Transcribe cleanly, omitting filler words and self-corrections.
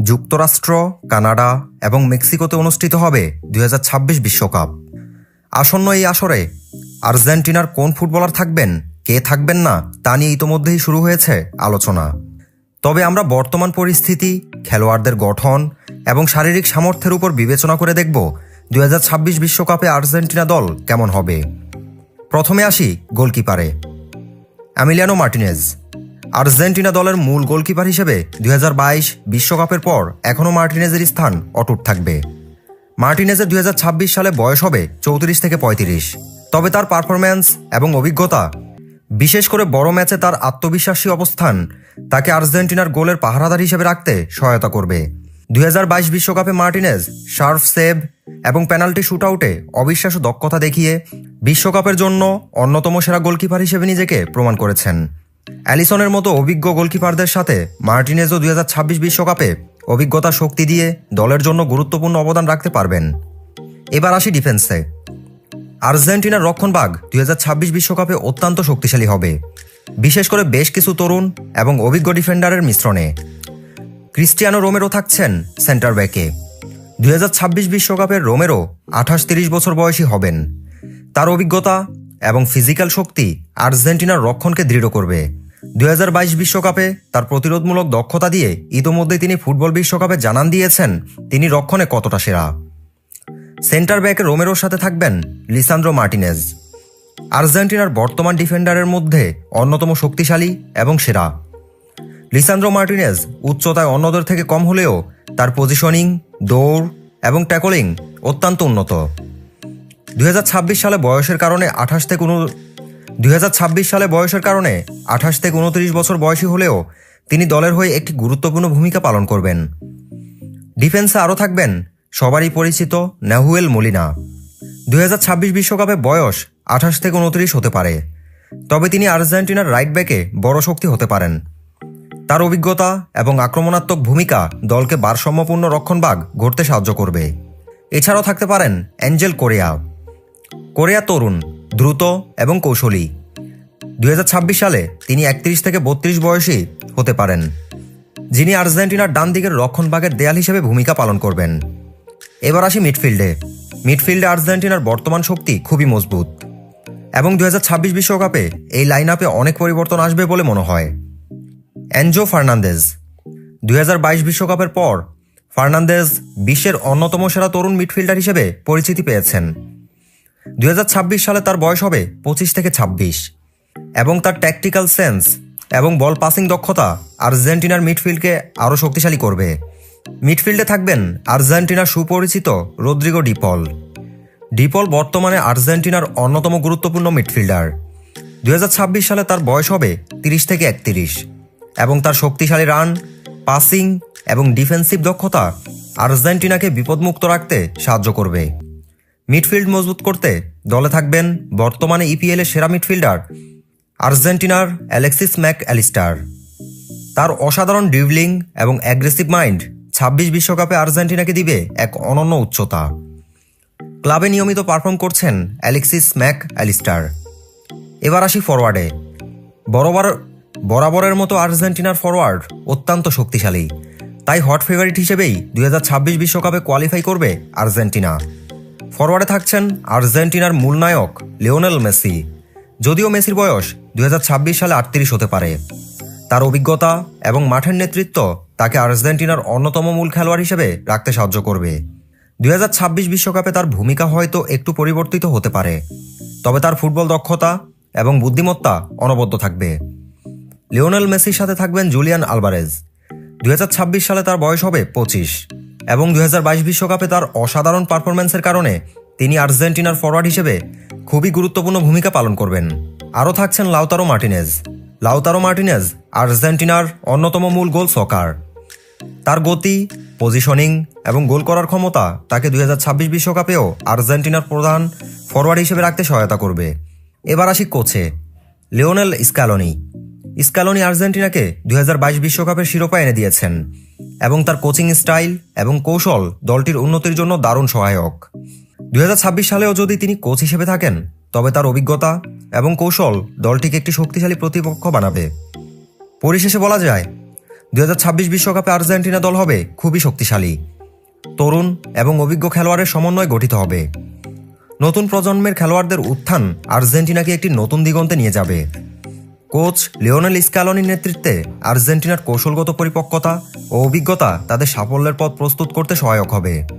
যুক্তরাষ্ট্র, কানাডা এবং মেক্সিকোতে অনুষ্ঠিত হবে 2026 বিশ্বকাপ। আসন্ন এই আসরে আর্জেন্টিনার কোন ফুটবলার থাকবেন, কে থাকবেন না তা নিয়ে ইতোমধ্যেই শুরু হয়েছে আলোচনা। তবে আমরা বর্তমান পরিস্থিতি, খেলোয়াড়দের গঠন এবং শারীরিক সামর্থ্যের উপর বিবেচনা করে দেখব 2026 বিশ্বকাপে আর্জেন্টিনা দল কেমন হবে। প্রথমে আসি গোলকিপারে। এমিলিয়ানো মার্টিনেজ আর্জেন্টিনা দলের মূল গোলকিপার হিসেবে 2022 বিশ্বকাপের পর এখনও মার্টিনেজের স্থান অটুট থাকবে। মার্টিনেজের 2026 সালে বয়স হবে 34 থেকে 35। তবে তার পারফরম্যান্স এবং অভিজ্ঞতা, বিশেষ করে বড় ম্যাচে তার আত্মবিশ্বাসী অবস্থান তাকে আর্জেন্টিনার গোলের পাহারাদার হিসেবে রাখতে সহায়তা করবে। 2022 বিশ্বকাপে মার্টিনেজ শার্প সেভ এবং পেনাল্টি শুটআউটে অবিশ্বাস্য দক্ষতা দেখিয়ে বিশ্বকাপের জন্য অন্যতম সেরা গোলকিপার হিসেবে নিজেকে প্রমাণ করেছেন। অ্যালিসনের মতো অভিজ্ঞ গোলকিপারদের সাথে মার্টিনেজও 2026 বিশ্বকাপে অভিজ্ঞতা শক্তি দিয়ে দলের জন্য গুরুত্বপূর্ণ অবদান রাখতে পারবেন। এবার আসি ডিফেন্সে। আর্জেন্টিনার রক্ষণভাগ 2026 বিশ্বকাপে অত্যন্ত শক্তিশালী হবে, বিশেষ করে বেশ কিছু তরুণ এবং অভিজ্ঞ ডিফেন্ডারের মিশ্রণে। ক্রিস্টিয়ানো রোমেরো থাকছেন সেন্টার ব্যাকে। 2026 বিশ্বকাপের রোমেরো 28-30 বছর বয়সী হবেন। তার অভিজ্ঞতা এবং ফিজিক্যাল শক্তি আর্জেন্টিনার রক্ষণকে দৃঢ় করবে। 2022 বিশ্বকাপে তার প্রতিরোধমূলক দক্ষতা দিয়ে ইতোমধ্যেই তিনি ফুটবল বিশ্বকাপে জানান দিয়েছেন তিনি রক্ষণে কতটা সেরা। সেন্টার ব্যাকে রোমেরোর সাথে থাকবেন লিসান্দ্রো মার্টিনেজ, আর্জেন্টিনার বর্তমান ডিফেন্ডারের মধ্যে অন্যতম শক্তিশালী এবং সেরা। লিসান্দ্রো মার্টিনেজ উচ্চতায় অন্যদের থেকে কম হলেও তার পজিশনিং, দৌড় এবং ট্যাকলিং অত্যন্ত উন্নত। 2026 সালে বয়সের কারণে 28 থেকে 29 বছর বয়সী হলেও তিনি দলের হয়ে একটি গুরুত্বপূর্ণ ভূমিকা পালন করবেন। ডিফেন্সে আরও থাকবেন সবারই পরিচিত নাহুয়েল মোলিনা। 2026 বিশ্বকাপে বয়স 28 থেকে 29 হতে পারে, তবে তিনি আর্জেন্টিনার রাইট ব্যাকে বড় শক্তি হতে পারেন। তার অভিজ্ঞতা এবং আক্রমণাত্মক ভূমিকা দলকে ভারসাম্যপূর্ণ রক্ষণভাগ গড়তে সাহায্য করবে। এছাড়াও থাকতে পারেন অ্যাঞ্জেল কোরেয়া তরুণ, দ্রুত এবং কৌশলী। 2026 সালে তিনি 31 থেকে 32 বয়সী হতে পারেন, যিনি আর্জেন্টিনার ডান দিকের রক্ষণভাগের দেয়াল হিসেবে ভূমিকা পালন করবেন। এবার আসি মিডফিল্ডে আর্জেন্টিনার বর্তমান শক্তি খুবই মজবুত এবং 2026 বিশ্বকাপে এই লাইন আপে অনেক পরিবর্তন আসবে বলে মনে হয়। এনজো ফার্নান্দেজ 2022 বিশ্বকাপের পর ফার্নান্দেজ বিশ্বের অন্যতম সেরা তরুণ মিডফিল্ডার হিসেবে পরিচিতি পেয়েছেন। 2026 সালে তার বয়স হবে 25 থেকে 26 এবং তার ট্যাকটিক্যাল সেন্স এবং বল পাসিং দক্ষতা আর্জেন্টিনার মিডফিল্ডকে আরও শক্তিশালী করবে। মিডফিল্ডে থাকবেন আর্জেন্টিনার সুপরিচিত রদ্রিগো ডিপল বর্তমানে আর্জেন্টিনার অন্যতম গুরুত্বপূর্ণ মিডফিল্ডার। 2026 সালে তার বয়স হবে 30 থেকে 31 এবং তার শক্তিশালী রান, পাসিং এবং ডিফেন্সিভ দক্ষতা আর্জেন্টিনাকে বিপদমুক্ত রাখতে সাহায্য করবে। মিডফিল্ড মজবুত করতে দলে থাকবেন বর্তমানে ইপিএল এর সেরা মিডফিল্ডার আর্জেন্টিনার অ্যালেক্সিস ম্যাক অ্যালিস্টার। তার অসাধারণ ড্রিবলিং এবং অ্যাগ্রেসিভ মাইন্ড 26 বিশ্বকাপে আর্জেন্টিনাকে দিবে এক অনন্য উচ্চতা। ক্লাবে নিয়মিত পারফর্ম করছেন অ্যালেক্সিস ম্যাক অ্যালিস্টার। এবার আসি ফরওয়ার্ডে। বরাবরের মতো আর্জেন্টিনার ফরওয়ার্ড অত্যন্ত শক্তিশালী, তাই হট ফেভারিট হিসেবেই 2026 বিশ্বকাপে কোয়ালিফাই করবে আর্জেন্টিনা। ফরওয়ার্ডে থাকছেন আর্জেন্টিনার মূল নায়ক লিওনেল মেসি। যদিও মেসির বয়স 2026 সালে 38 হতে পারে, তার অভিজ্ঞতা এবং মাঠের নেতৃত্ব তাকে আর্জেন্টিনার অন্যতম মূল খেলোয়াড় হিসেবে রাখতে সাহায্য করবে। 2026 বিশ্বকাপে তার ভূমিকা হয়তো একটু পরিবর্তিত হতে পারে, তবে তার ফুটবল দক্ষতা এবং বুদ্ধিমত্তা অনবদ্য থাকবে। লিওনেল মেসির সাথে থাকবেন জুলিয়ান আলভারেজ। 2026 সালে তার বয়স হবে 25 এবং 2022 বিশ্বকাপে তার অসাধারণ পারফরম্যান্সের কারণে তিনি আর্জেন্টিনার ফরওয়ার্ড হিসেবে খুবই গুরুত্বপূর্ণ ভূমিকা পালন করবেন। আরও থাকছেন লাউতারো মার্টিনেজ আর্জেন্টিনার অন্যতম মূল গোল স্কোরার। তার গতি, পজিশনিং এবং গোল করার ক্ষমতা তাকে 2026 বিশ্বকাপেও আর্জেন্টিনার প্রধান ফরওয়ার্ড হিসেবে রাখতে সহায়তা করবে। এবার আসি কোচে। লিওনেল স্ক্যালোনি আর্জেন্টিনাকে 2022 বিশ্বকাপের শিরোপা এনে দিয়েছেন এবং তার কোচিং স্টাইল এবং কৌশল দলটির উন্নতির জন্য দারুণ সহায়ক। 2026 সালেও যদি তিনি কোচ হিসেবে থাকেন, তবে তার অভিজ্ঞতা এবং কৌশল দলটিকে একটি শক্তিশালী প্রতিপক্ষ বানাবে। পরিশেষে বলা যায় 2026 বিশ্বকাপে আর্জেন্টিনা দল হবে খুবই শক্তিশালী। তরুণ এবং অভিজ্ঞ খেলোয়াড়ের সমন্বয়ে গঠিত হবে। নতুন প্রজন্মের খেলোয়াড়দের উত্থান আর্জেন্টিনাকে একটি নতুন দিগন্তে নিয়ে যাবে। কোচ লিওনেল স্ক্যালোনির নেতৃত্বে আর্জেন্টিনার কৌশলগত পরিপক্কতা ও অভিজ্ঞতা তাদের সাফল্যের পথ প্রস্তুত করতে সহায়ক হবে।